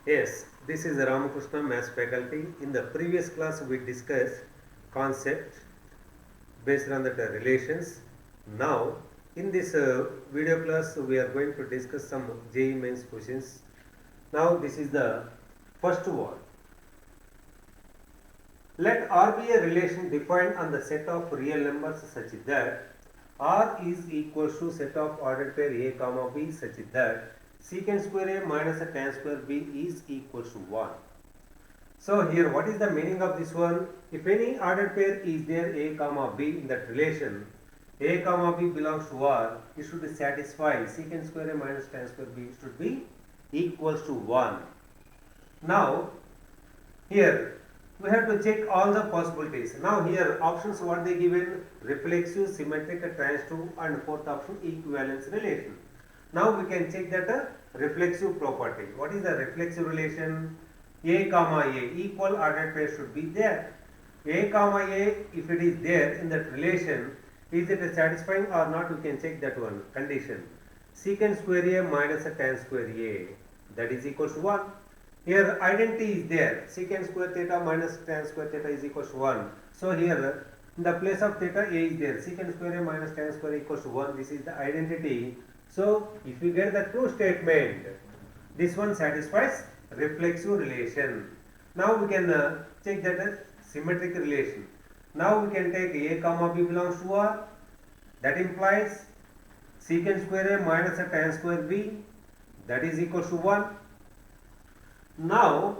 Yes, this is Ramakrishna Maths faculty. In the previous class we discussed concept based on the relations. Now in this video class we are going to discuss some JEE mains questions. Now this is the first one. Let R be a relation defined on the set of real numbers such that R is equal to set of ordered pair A comma B such that secant square A minus a tan square B is equal to 1. So here what is the meaning of this one? If any ordered pair is there A comma B in that relation, A comma B belongs to R, it should satisfy secant square A minus tan square B should be equals to 1. Now here we have to check all the possibilities. Now here options what they given: reflexive, symmetric, transitive, and fourth option equivalence relation. Now we can check that reflexive property. What is the reflexive relation? A comma A equal ordered pair should be there. A comma A, if it is there in that relation, is it satisfying or not? We can check that one condition. Secant square A minus a tan square A, that is equals to 1. Here identity is there. Secant square theta minus tan square theta is equals to 1. So here in the place of theta A is there. Secant square A minus tan square equals to 1. This is the identity. So if you get the true statement, this one satisfies reflexive relation. Now we can check that as symmetric relation. Now we can take A comma B belongs to R. That implies secant square A minus a tan square B, that is equals to 1. Now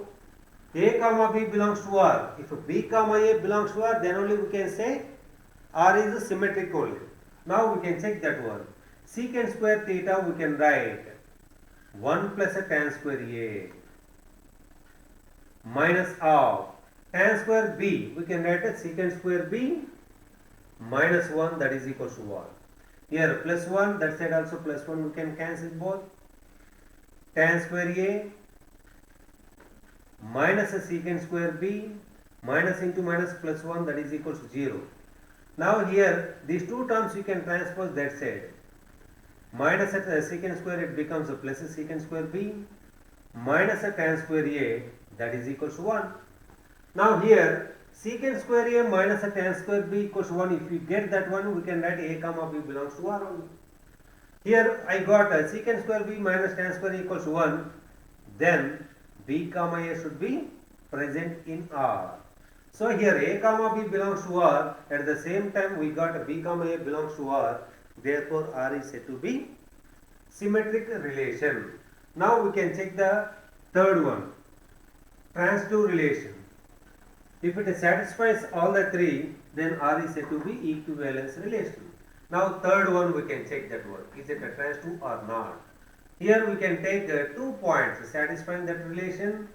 A comma B belongs to R. If B comma A belongs to R, then only we can say R is symmetric only. Now we can check that one. Secant square theta we can write 1 plus a tan square A minus of tan square B, we can write as secant square B minus 1, that is equals to 1. Here plus 1, that side also plus 1, we can cancel both. Tan square A minus a secant square B minus into minus plus 1, that is equals to 0. Now here these two terms you can transpose that side. Minus a secant square, it becomes a plus a secant square B minus a tan square A, that is equals to 1. Now here secant square A minus a tan square B equals to 1. If you get that one, we can write A comma B belongs to R only. Here I got a secant square B minus tan square equals to 1. Then B comma A should be present in R. So here A comma B belongs to R. At the same time we got B comma A belongs to R. Therefore R is said to be symmetric relation. Now we can check the third one, transitive relation. If it satisfies all the three, then R is said to be equivalence relation. Now third one we can check that one. Is it a transitive or not? Here we can take 2 points satisfying that relation.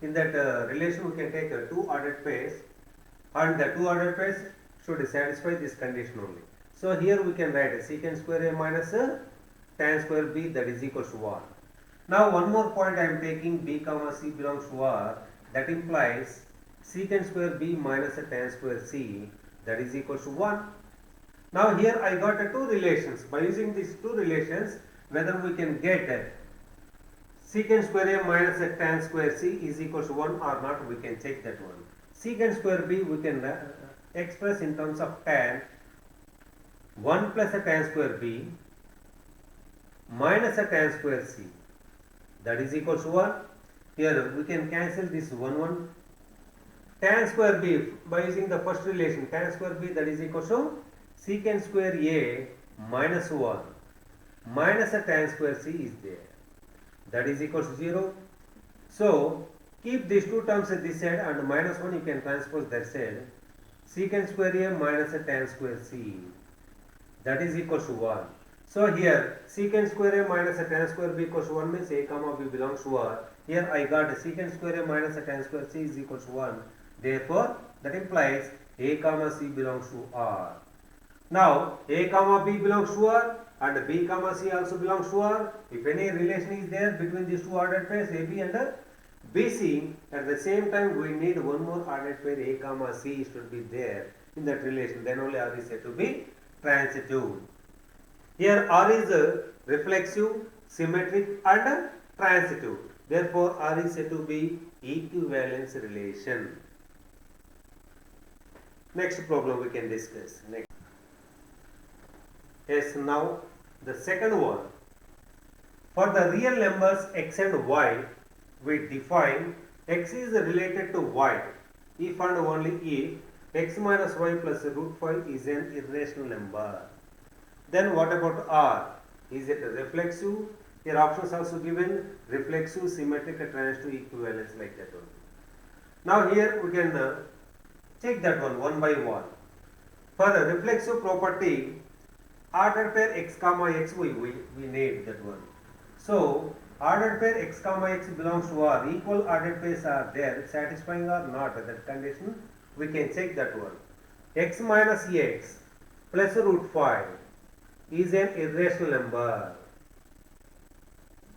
In that relation we can take 2 ordered pairs, and the 2 ordered pairs should satisfy this condition only. So here we can write secant square A minus tan square B, that is equals to 1. Now one more point I am taking, B comma C belongs to R. That implies secant square B minus a tan square C, that is equals to 1. Now here I got 2 relations. By using these 2 relations, whether we can get secant square A minus a tan square C is equals to 1 or not, we can check that one. Secant square B we can express in terms of tan 1 plus a tan square B minus a tan square C, that is equals to 1. Here we can cancel this 1. Tan square B, by using the first relation, tan square B, that is equals to secant square A minus 1 minus a tan square C is there, that is equals to 0. So keep these two terms at this side and minus 1 you can transpose that side. Secant square A minus a tan square C, that is equals to 1. So here secant square A minus a tan square B equals to 1 means A comma B belongs to R. Here I got a secant square A minus a tan square C is equals to 1. Therefore that implies A comma C belongs to R. Now A comma B belongs to R and B comma C also belongs to R. If any relation is there between these two ordered pairs AB and BC, at the same time we need one more ordered pair A comma C should be there in that relation. Then only R is said to be transitive. Here R is reflexive, symmetric and transitive. Therefore, R is said to be equivalence relation. Next problem we can discuss. Next. Yes, now the second one. For the real numbers x and y, we define x is related to y if and only if x minus y plus root 5 is an irrational number. Then what about R? Is it reflexive? Here options also given: reflexive, symmetric, transitive, equivalence, like that one. Now here we can check that one by one. For the reflexive property, ordered pair x comma x, we need that one. So ordered pair x comma x belongs to R. Equal ordered pairs are there, satisfying or not that condition, we can check that one. X minus x plus root 5 is an irrational number.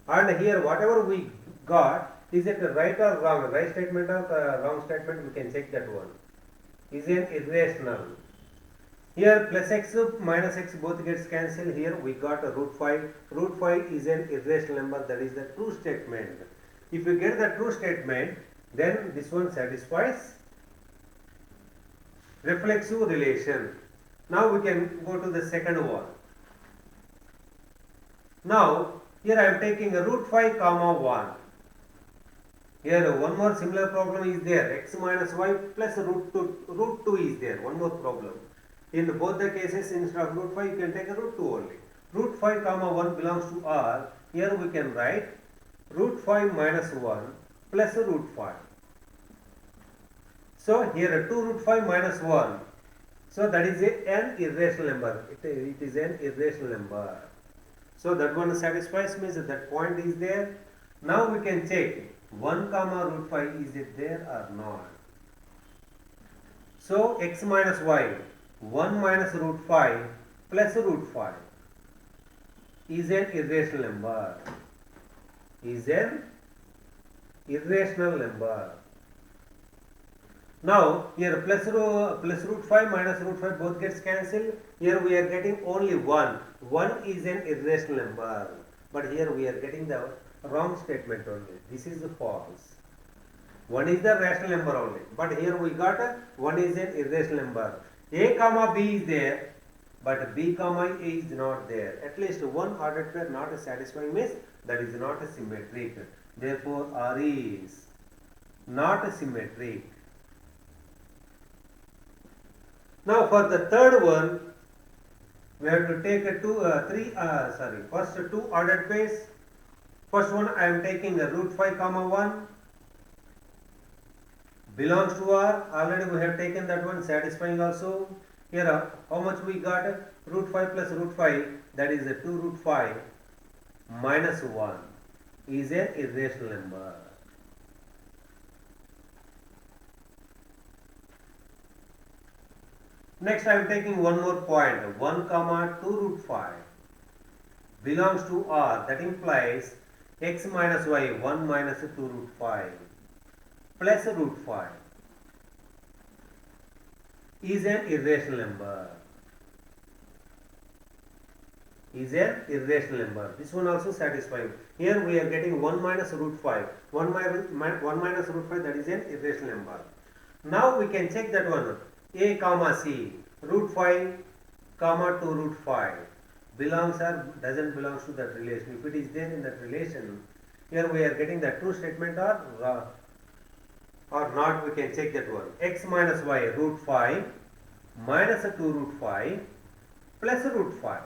And here whatever we got, is it right or wrong? Right statement or wrong statement, we can check that one. Is an irrational. Here plus x minus x both gets cancelled. Here we got a root 5. Root 5 is an irrational number, that is the true statement. If you get the true statement, then this one satisfies reflexive relation. Now we can go to the second one. Now here I am taking a root 5 comma 1. Here one more similar problem is there. X minus y plus root 2 is there. One more problem. In both the cases, instead of root 5, you can take a root 2 only. Root 5 comma 1 belongs to R. Here we can write root 5 minus 1 plus root 5. So here 2 root 5 minus 1. So that is an irrational number. It is an irrational number. So that one satisfies, means that point is there. Now we can check 1 comma root 5, is it there or not. So x minus y, 1 minus root 5 plus root 5 is an irrational number. Is an irrational number. Now here plus root 5 minus root 5 both gets cancelled. Here we are getting only 1. 1 is an irrational number. But here we are getting the wrong statement only. This is false. 1 is the rational number only. But here we got 1 is an irrational number. A comma B is there, but B comma A is not there. At least one ordered pair not satisfying, means that is not symmetric. Therefore R is not symmetric. Now for the third one, we have to take first two ordered pairs. First one I am taking a root 5 comma 1 belongs to R. Already we have taken that one, satisfying also. Here how much we got? Root 5 plus root 5, that is 2 root 5 minus 1 is an irrational number. Next I am taking one more point, 1 comma 2 root 5 belongs to R. That implies x minus y, 1 minus 2 root 5 plus root 5 is an irrational number. Is an irrational number. This one also satisfying. Here we are getting 1 minus root 5. 1 minus root 5, that is an irrational number. Now we can check that one. A comma C, root 5 comma 2 root 5 belongs or doesn't belongs to that relation. If it is there in that relation, here we are getting the true statement or not, we can check that one. X minus y, root 5 minus 2 root 5 plus root 5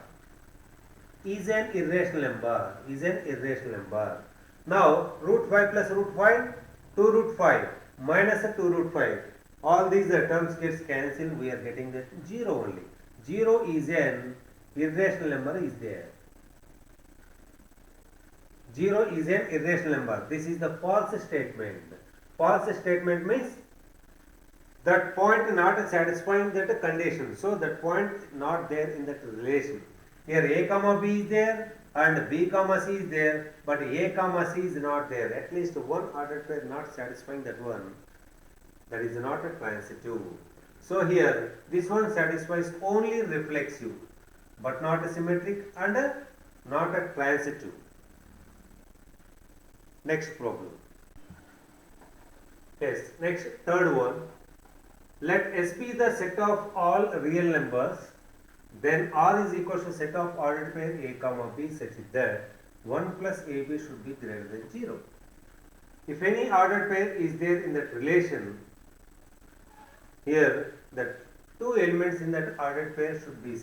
is an irrational number. Is an irrational number. Now root 5 plus root 5, 2 root 5 minus 2 root 5. All these terms gets cancelled. We are getting that 0 only. 0 is an irrational number is there. 0 is an irrational number. This is the false statement. False statement means that point not satisfying that condition. So that point not there in that relation. Here A comma B is there and B comma C is there, but A comma C is not there. At least one ordered pair not satisfying that one. That is not a transitive. So here this one satisfies only reflexive, but not a symmetric and not a transitive. Next problem. Yes, next third one. Let S be the set of all real numbers, then R is equal to set of ordered pair A comma B such that 1 plus AB should be greater than 0. If any ordered pair is there in that relation, here the two elements in that ordered pair should be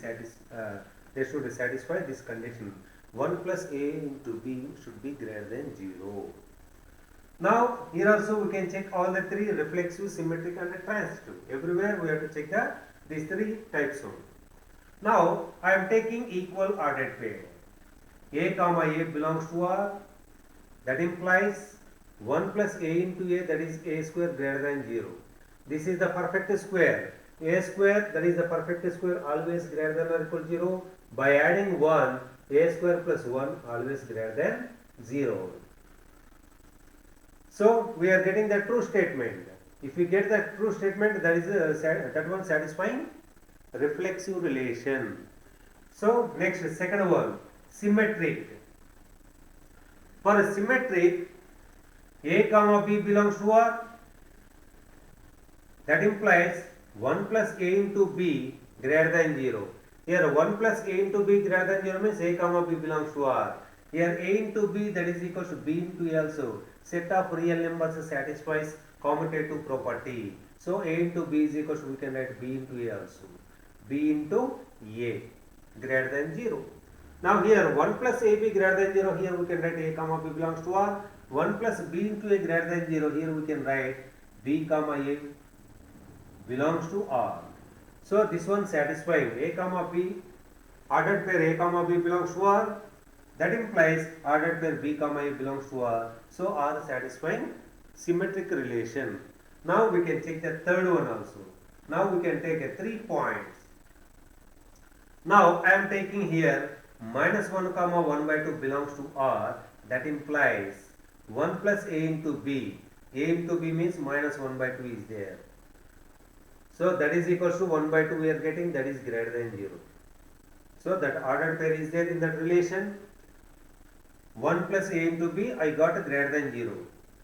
they should satisfy this condition. 1 plus A into B should be greater than 0. Now here also we can check all the three: reflexive, symmetric and transitive. Everywhere we have to check these three types only. Now I am taking equal ordered pair. A comma A belongs to R. That implies 1 plus A into A, that is A square greater than 0. This is the perfect square. A square, that is the perfect square, always greater than or equal to 0. By adding 1, A square plus 1 always greater than 0. So we are getting the true statement. If we get the true statement, that is that one satisfying reflexive relation. So next, second one, symmetric. For a symmetric, A comma B belongs to R. That implies 1 plus A into B greater than 0. Here 1 plus A into B greater than 0 means A comma B belongs to R. Here A into B, that is equal to B into A also. Set of real numbers satisfies commutative property. So A into B is equal to, we can write B into A also. B into A greater than 0. Now here 1 plus AB greater than 0, here we can write A comma B belongs to R. 1 plus B into A greater than 0, here we can write B comma A belongs to R. So this one satisfying A comma B, ordered pair A comma B belongs to R. That implies ordered pair B comma A belongs to R. So R satisfying symmetric relation. Now we can check the third one also. Now we can take 3 points. Now I am taking here minus 1 comma 1 by 2 belongs to R. That implies 1 plus A into B. A into B means minus 1 by 2 is there. So that is equal to 1 by 2 we are getting, that is greater than 0. So that ordered pair is there in that relation. 1 plus A into B, I got a greater than 0.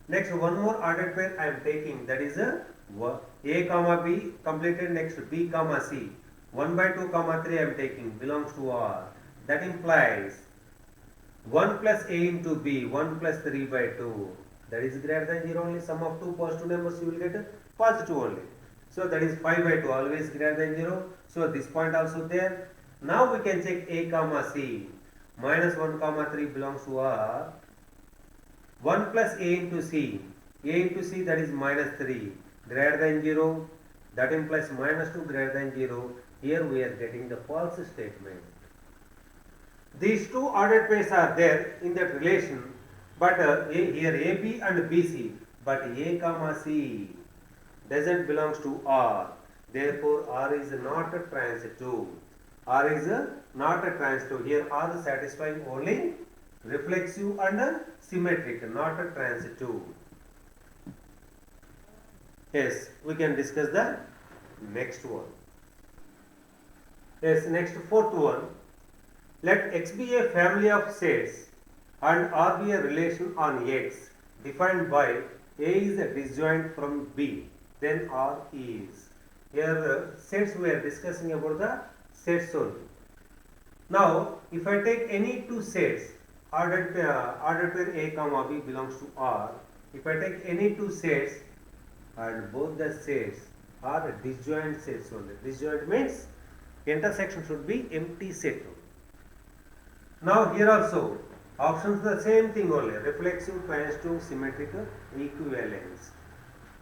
Next, one more ordered pair I am taking, that is A comma B completed. Next, B comma C. 1 by 2 comma 3 I am taking, belongs to R. That implies 1 plus A into B, 1 plus 3 by 2. That is greater than 0 only. Sum of two positive numbers you will get a positive only. So that is 5 by 2, always greater than 0. So this point also there. Now we can check A comma C. Minus 1 comma 3 belongs to R. 1 plus A into C. A into C, that is minus 3 greater than 0. That implies minus 2 greater than 0. Here we are getting the false statement. These two ordered pairs are there in that relation, but here AB and BC, but A comma C doesn't belongs to R. Therefore R is not a transitive. R is not a transitive. Here R is satisfying only reflexive and symmetric, not a transitive. Yes, we can discuss the next one. Yes, next fourth one. Let X be a family of sets and R be a relation on X defined by A is a disjoint from B, then R is. Here sets we are discussing about the sets only. Now if I take any two sets, ordered pair A comma B belongs to R. If I take any two sets and both the sets are disjoint sets only. Disjoint means intersection should be empty set only. Now here also options the same thing only, reflexive, transitive, symmetric, equivalence.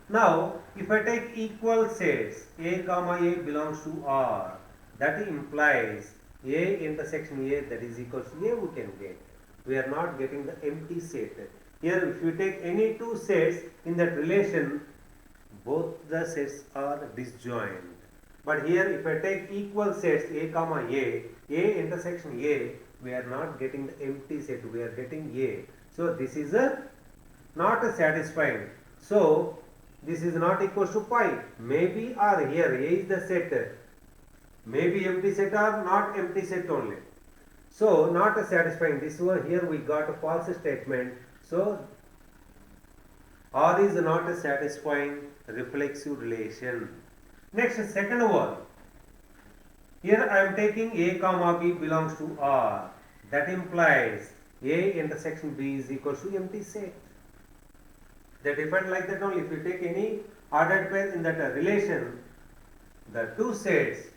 Now if I take equal sets A comma A belongs to R, that implies A intersection A, that is equal to A we can get. We are not getting the empty set. Here if you take any two sets in that relation, both the sets are disjoint. But here if I take equal sets A comma A intersection A, we are not getting the empty set, we are getting A. So this is not satisfying. So this is not equal to pi. Maybe or here A is the set. Maybe empty set or not empty set only. So not satisfying. This one here we got a false statement. So R is not a satisfying reflexive relation. Next, second one. Here I am taking A comma B belongs to R. That implies A intersection B is equal to empty set. They depend like that only. If you take any ordered pair in that relation, the two sets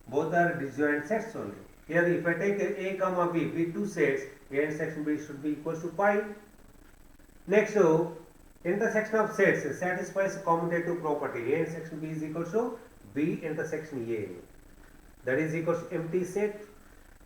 both are disjoint sets only. Here if I take A comma B, be two sets, A intersection B should be equal to pi. Next, intersection of sets satisfies commutative property. A intersection B is equal to B intersection A. That is equal to empty set.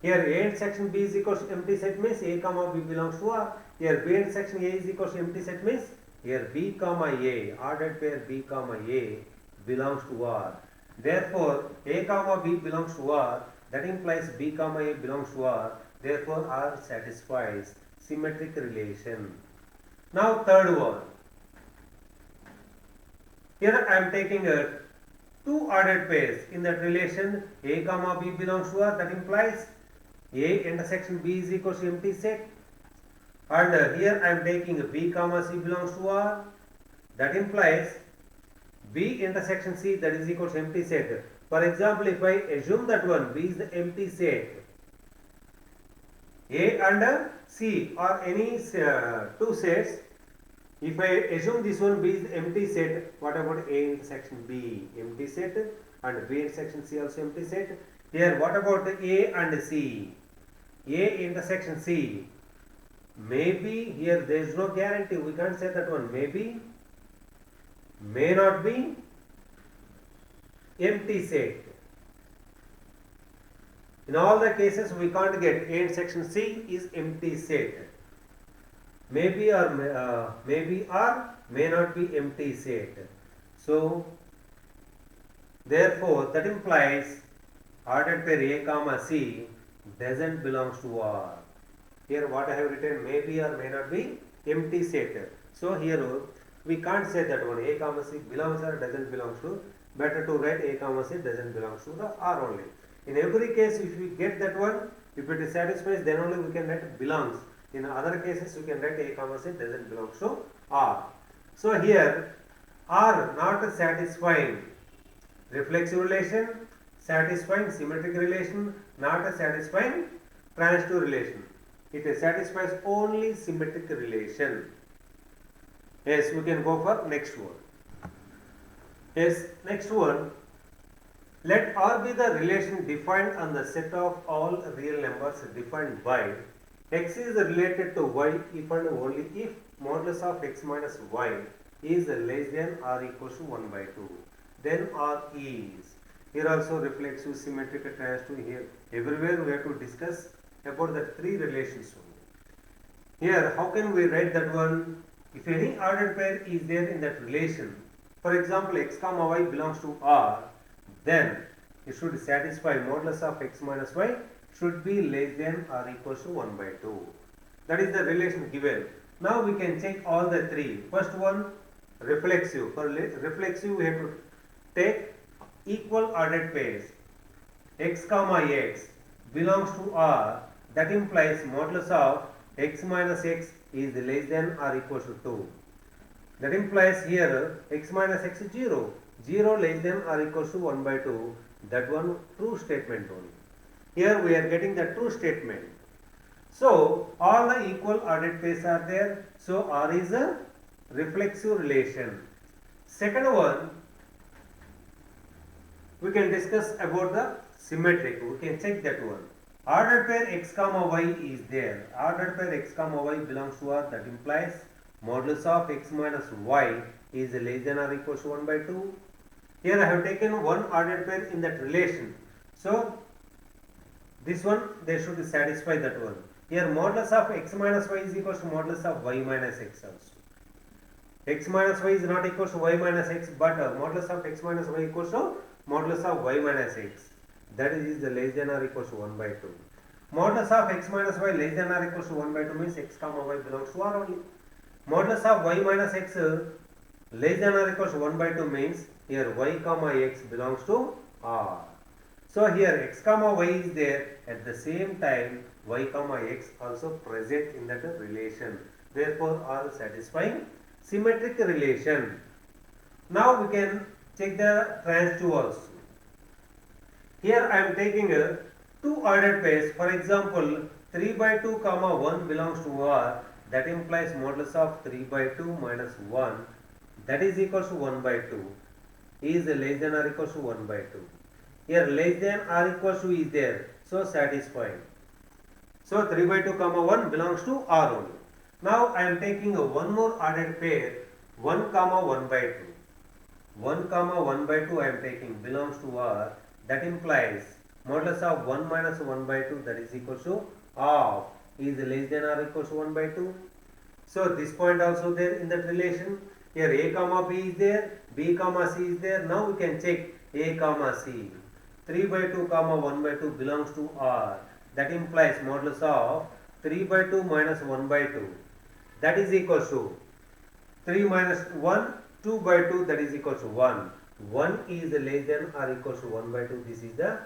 Here A intersection B is equal to empty set means A comma B belongs to R. Here B intersection A is equal to empty set means here B comma A, ordered pair B comma A belongs to R. Therefore, A comma B belongs to R. That implies B comma A belongs to R. Therefore, R satisfies symmetric relation. Now, third one. Here I am taking two ordered pairs in that relation. A comma B belongs to R. That implies A intersection B is equal to empty set. And here I am taking B comma C belongs to R. That implies B intersection C, that is equal to empty set. For example, if I assume that one B is the empty set, A and C are any two sets. If I assume this one B is the empty set, what about A intersection B? Empty set, and B intersection C also empty set. Here what about A and C? A intersection C. Maybe here there is no guarantee. We can't say that one. Maybe, may not be empty set. In all the cases, we can't get A intersection C is empty set. Maybe or may not be empty set. So, therefore, that implies ordered pair A comma C doesn't belongs to R. Here what I have written, maybe or may not be empty set. So here we can't say that one A comma C belongs or doesn't belong to. Better to write A comma C doesn't belong to the R only. In every case, if we get that one, if it is satisfies, then only we can write belongs. In other cases, we can write A comma C doesn't belong to R. So here R not satisfying reflexive relation, satisfying symmetric relation, not a satisfying transitive relation. It satisfies only symmetric relation. Yes, we can go for next one. Yes, next one. Let R be the relation defined on the set of all real numbers defined by x is related to y if and only if modulus of x minus y is less than or equal to 1 by 2. Then R is. Here also reflexive, symmetric, transitive. Here everywhere we have to discuss about the three relations only. Here, how can we write that one? If any ordered pair is there in that relation, for example, x comma y belongs to R, then it should satisfy modulus of x minus y should be less than or equal to 1 by 2. That is the relation given. Now we can check all the three. First one, reflexive. For reflexive, we have to take equal ordered pairs. X comma x belongs to R. That implies modulus of x minus x is less than or equal to 2. That implies here x minus x is 0. 0 less than or equal to 1 by 2. That one true statement only. Here we are getting the true statement. So all the equal ordered pairs are there. So R is a reflexive relation. Second one, we can discuss about the symmetric. We can check that one. Ordered pair x comma y is there. Ordered pair x comma y belongs to R. That implies modulus of x minus y is less than or equal to 1 by 2. Here I have taken one ordered pair in that relation. So this one they should satisfy that one. Here modulus of x minus y is equal to modulus of y minus x also. X minus y is not equal to y minus x, but modulus of x minus y equals to modulus of y minus x. That is less than or equal to 1 by 2. Modulus of x minus y less than or equal to 1 by 2 means x comma y belongs to R only. Modulus of y minus x less than or equal to 1 by 2 means here y comma x belongs to R. So here x comma y is there, at the same time y comma x also present in that relation. Therefore R satisfying symmetric relation. Now we can check the transitive also. Here I am taking a two ordered pairs. For example, 3 by 2 comma 1 belongs to R. That implies modulus of 3 by 2 minus 1, that is equals to 1 by 2 is less than or equals to 1 by 2. Here less than or equals to is there, so satisfied. So 3 by 2 comma 1 belongs to R only. Now I am taking a one more ordered pair, 1 comma 1 by 2. 1 comma 1 by 2 I am taking belongs to R. That implies modulus of 1 minus 1 by 2, that is equal to half is less than or equal to 1 by 2. So this point also there in that relation. Here a comma b is there, b comma c is there. Now we can check a comma c. 3 by 2 comma 1 by 2 belongs to R. That implies modulus of 3 by 2 minus 1 by 2, that is equal to 3 minus 1, 2 by 2, that is equal to 1. 1 is less than or equal to 1 by 2. This is the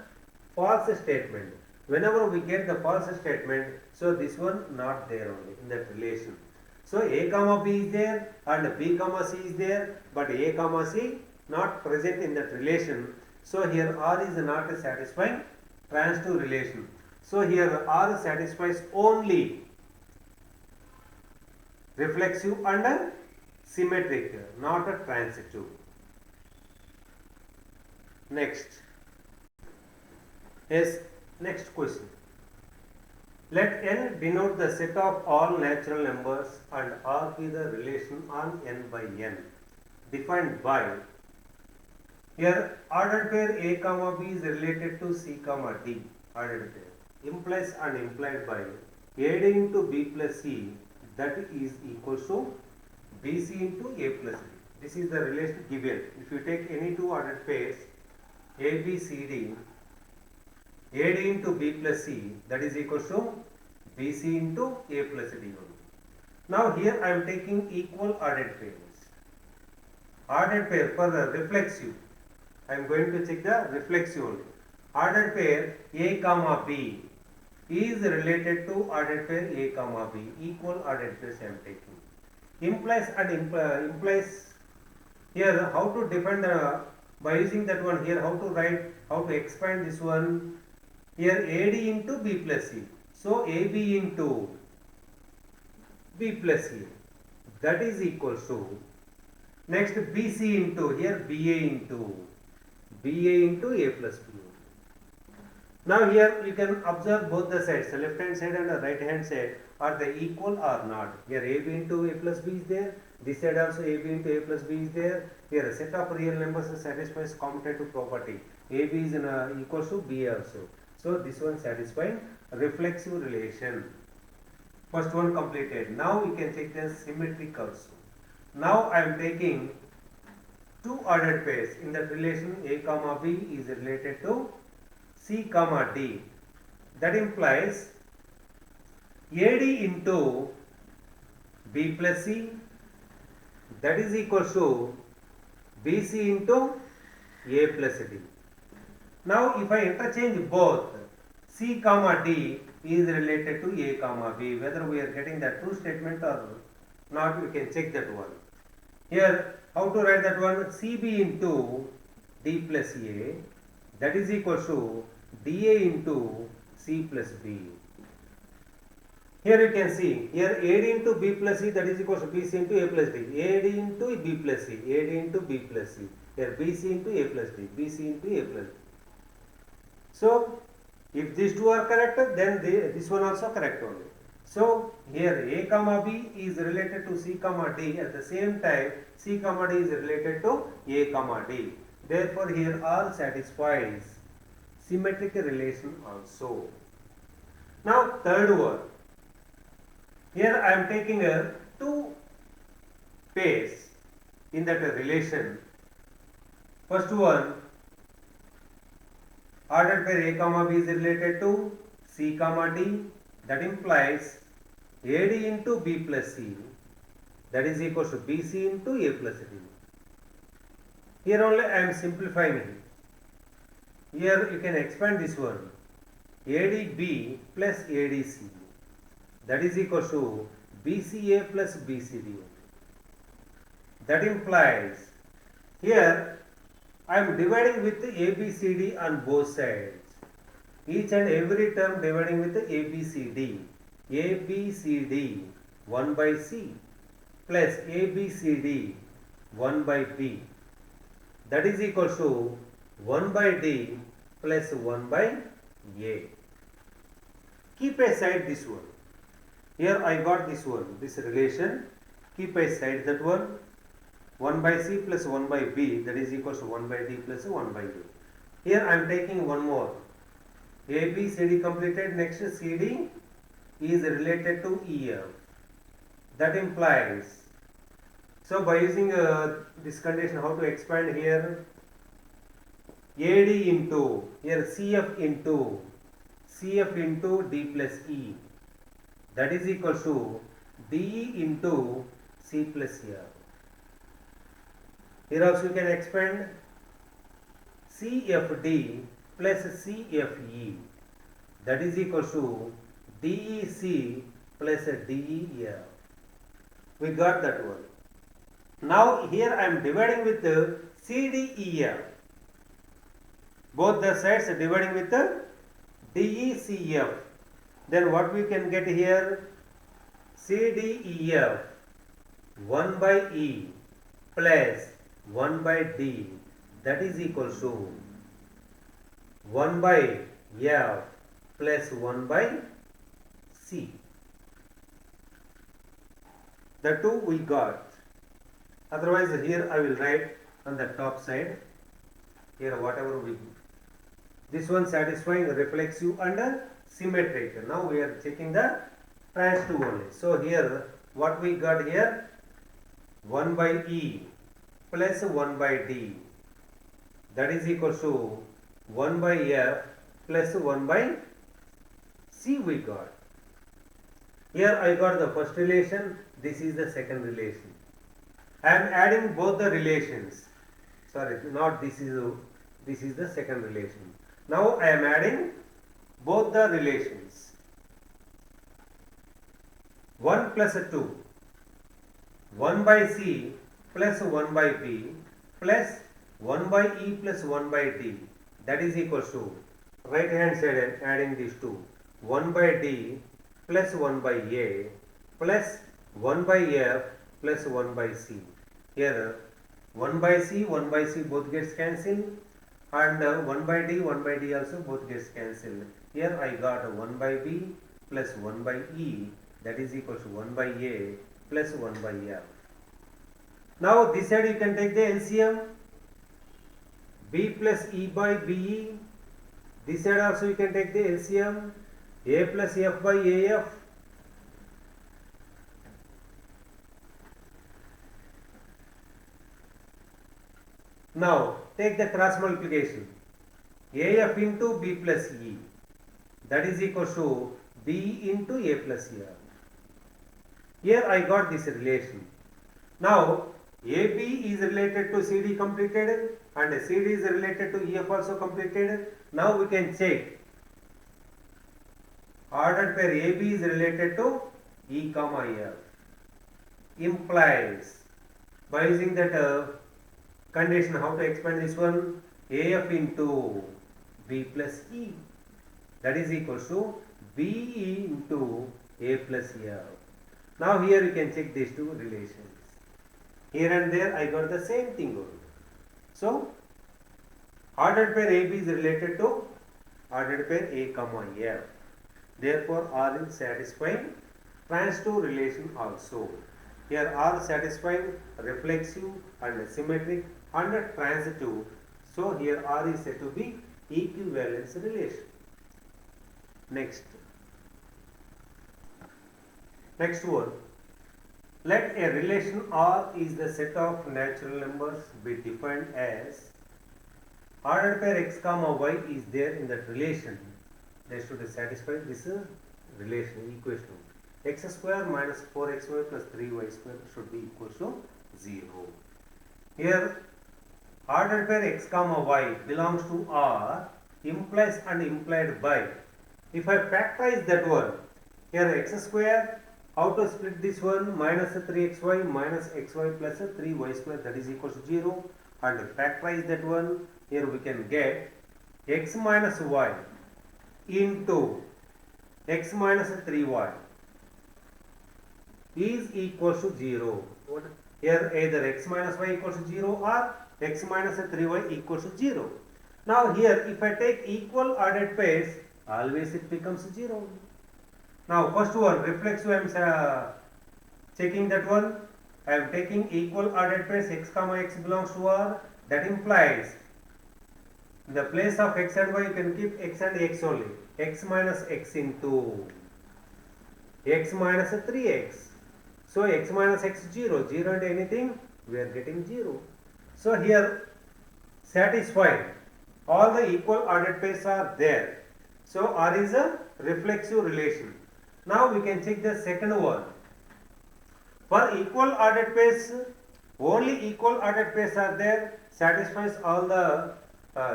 false statement. Whenever we get the false statement, so this one not there only in that relation. So a comma b is there and b comma c is there, but a comma c not present in that relation. So here R is not a satisfying transitive relation. So here R satisfies only reflexive and symmetric, not a transitive. Next. Yes, next question. Let n denote the set of all natural numbers and R be the relation on n by n defined by. Here ordered pair a comma b is related to c comma d. Ordered pair implies and implied by a d into b plus c, that is equal to bc into a plus d. This is the relation given. If you take any two ordered pairs a b c d, a d into b plus c, that is equal to bc into a plus d only. Now here I am taking equal ordered pairs. Ordered pair for the reflexive, I am going to check the reflexive only. Ordered pair a comma b is related to ordered pair a comma b. Equal ordered pairs I am taking. Implies and implies, here how to define the, by using that one here, how to write, how to expand this one. Here AD into B plus C. So AB into B plus C, that is equal to, next BC into, here BA into A plus B. Now here you can observe both the sides, the left hand side and the right hand side, are they equal or not. Here AB into A plus B is there, this side also AB into A plus B is there. Here a set of real numbers satisfies commutative property. AB is equal to B also. So this one satisfying reflexive relation. First one completed. Now we can check the symmetric also. Now I am taking two ordered pairs. In that relation a comma b is related to c comma d. That implies AD into b plus c, that is equal to bc into a plus d. Now if I interchange both, c comma d is related to a comma b. Whether we are getting that true statement or not, we can check that one. Here how to write that one? cb into d plus a, that is equal to dA into c plus b. Here you can see, here AD into B plus C, that is equal to BC into A plus D. AD into B plus C, AD into B plus C. Here BC into A plus D, BC into A plus D. So if these two are correct, then this one also correct only. So here A comma B is related to C comma D. At the same time C comma D is related to A comma D. Therefore here R satisfies symmetric relation also. Now third one. Here I am taking two pairs in that relation. First one, ordered pair A comma B is related to C comma D. That implies AD into B plus C, that is equal to BC into A plus D. Here only I am simplifying it. Here you can expand this one. ADB plus ADC, that is equal to BCA plus BCD. That implies here I am dividing with ABCD on both sides. Each and every term dividing with ABCD. ABCD 1 by C plus ABCD 1 by B. That is equal to 1 by D plus 1 by A. Keep aside this one. Here I got this one, this relation. Keep aside that one. 1 by C plus 1 by B, that is equal to 1 by D plus 1 by A. Here I am taking one more. A, B, C, D completed. Next C, D is related to E, F. That implies, so by using this condition, how to expand here? AD into, here CF into D plus E. That is equal to DE into C plus F. Here also you can expand CFD plus CFE. That is equal to DEC plus DEF. We got that one. Now here I am dividing with CDEF. Both the sides are dividing with DECF. Then what we can get here? CDEF 1 by E plus 1 by D, that is equal to 1 by F plus 1 by C. The two we got. Otherwise here I will write on the top side. Here whatever we do. This one satisfying reflexive and symmetric. Now we are checking the transitive only. So here what we got here? 1 by E plus 1 by D, that is equal to 1 by F plus 1 by C we got. Here I got the first relation, this is the second relation. I am adding both the relations. Sorry, not this is the second relation. Now I am adding both the relations. 1 plus 2. 1 by C plus 1 by B plus 1 by E plus 1 by D, that is equal to right hand side adding these two, 1 by D plus 1 by A plus 1 by F plus 1 by C. Here 1 by C both gets cancelled, and 1 by D also both gets cancelled. Here I got 1 by B plus 1 by E, that is equal to 1 by A plus 1 by F. Now this side you can take the LCM, B plus E by BE. This side also you can take the LCM, A plus F by AF. Now take the cross multiplication, AF into B plus E, that is equal to B into A plus F. Here I got this relation. Now AB is related to CD completed and CD is related to EF also completed. Now we can check ordered pair AB is related to E comma F. Implies, by using that condition, how to expand this one? AF into B plus E, that is equal to BE into A plus F. Now here you can check these two relations. Here and there I got the same thing only. So ordered pair AB is related to ordered pair A comma F. Therefore R is satisfying transitive relation also. Here R satisfying reflexive and symmetric and transitive. So here R is said to be equivalence relation. Next one. Let a relation R is the set of natural numbers be defined as ordered pair x comma y is there in that relation. They should satisfy this relation equation. X square minus 4xy plus 3y square should be equal to 0. Here ordered pair x comma y belongs to R implies and implied by. If I factorize that one, here x square How to split this one? Minus 3xy minus xy plus 3y square, that is equals to 0, and factorize that one. Here we can get x minus y into x minus 3y is equals to 0. Here either x minus y equals to 0 or x minus 3y equals to 0. Now here if I take equal ordered pairs, always it becomes 0. Now first one, reflexive, I am checking that one. I am taking equal ordered pairs, x comma x belongs to R. That implies in the place of x and y you can keep x and x only. X minus x into x minus 3x. So x minus x 0, 0 and anything, we are getting 0. So here satisfied, all the equal ordered pairs are there. So R is a reflexive relation. Now we can check the second one. For equal ordered pairs, only equal ordered pairs are there, satisfies all the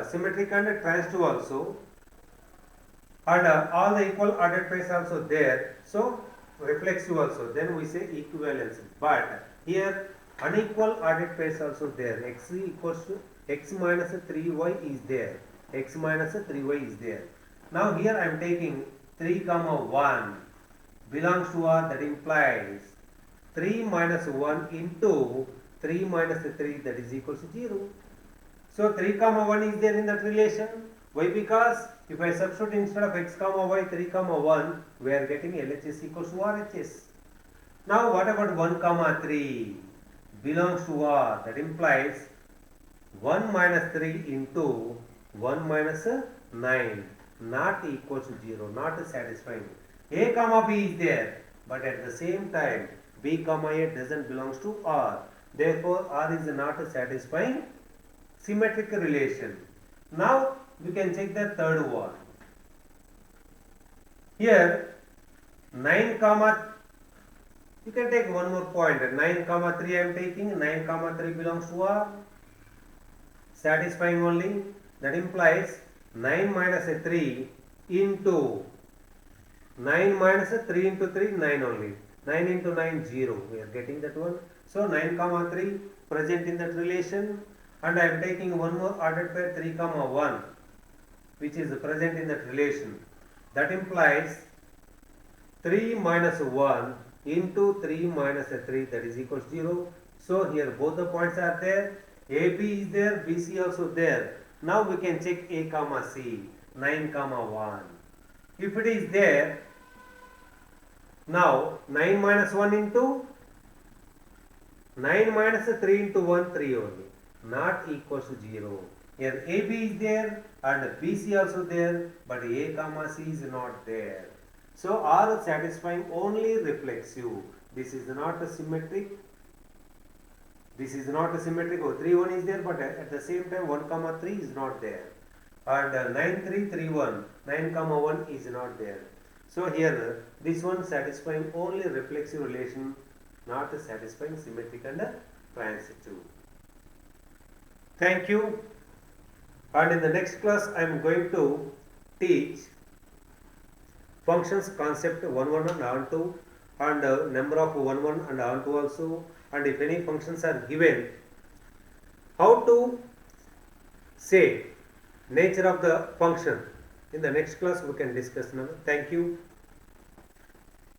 symmetric and transitive also, and all the equal ordered pairs also there. So reflexive also, then we say equivalence. But here unequal ordered pairs also there. X equals to x minus 3y is there. X minus 3y is there. Now here I am taking 3 comma 1 belongs to R, that implies 3 minus 1 into 3 minus 3, that is equals to 0. So 3 comma 1 is there in that relation. Why? Because if I substitute instead of x comma y 3 comma 1, we are getting LHS equals to RHS. Now what about 1 comma 3 belongs to R, that implies 1 minus 3 into 1 minus 9, not equals to 0, not satisfying. A comma B is there, but at the same time B comma A doesn't belongs to R. Therefore R is not a satisfying symmetric relation. Now we can check the third one. Here 9 comma, you can take one more point, 9 comma 3 I am taking, 9 comma 3 belongs to R, satisfying only. That implies 9 minus 3 into 9 minus 3 into 3, 9 only. 9 into 9, 0. We are getting that one. So 9 comma 3 present in that relation, and I am taking one more ordered pair 3 comma 1 which is present in that relation. That implies 3 minus 1 into 3 minus 3, that is equals to 0. So here both the points are there. AB is there, BC also there. Now we can check A comma C, 9 comma 1. If it is there, now 9 minus 1 into 9 minus 3 into 1, 3 only, not equals to 0. Here AB is there and BC also there, but A comma C is not there. So R is satisfying only reflexive. This is not a symmetric. This is not a symmetric. 3 1 is there, but at the same time 1 comma 3 is not there. And 9 3 3 1, 9 comma 1 is not there. So here this one satisfying only reflexive relation, not satisfying symmetric and transitive. Thank you. And in the next class I am going to teach functions concept 1 1 and onto, and number of 1 1 and onto also, and if any functions are given, how to say nature of the function. In the next class we can discuss now. Thank you.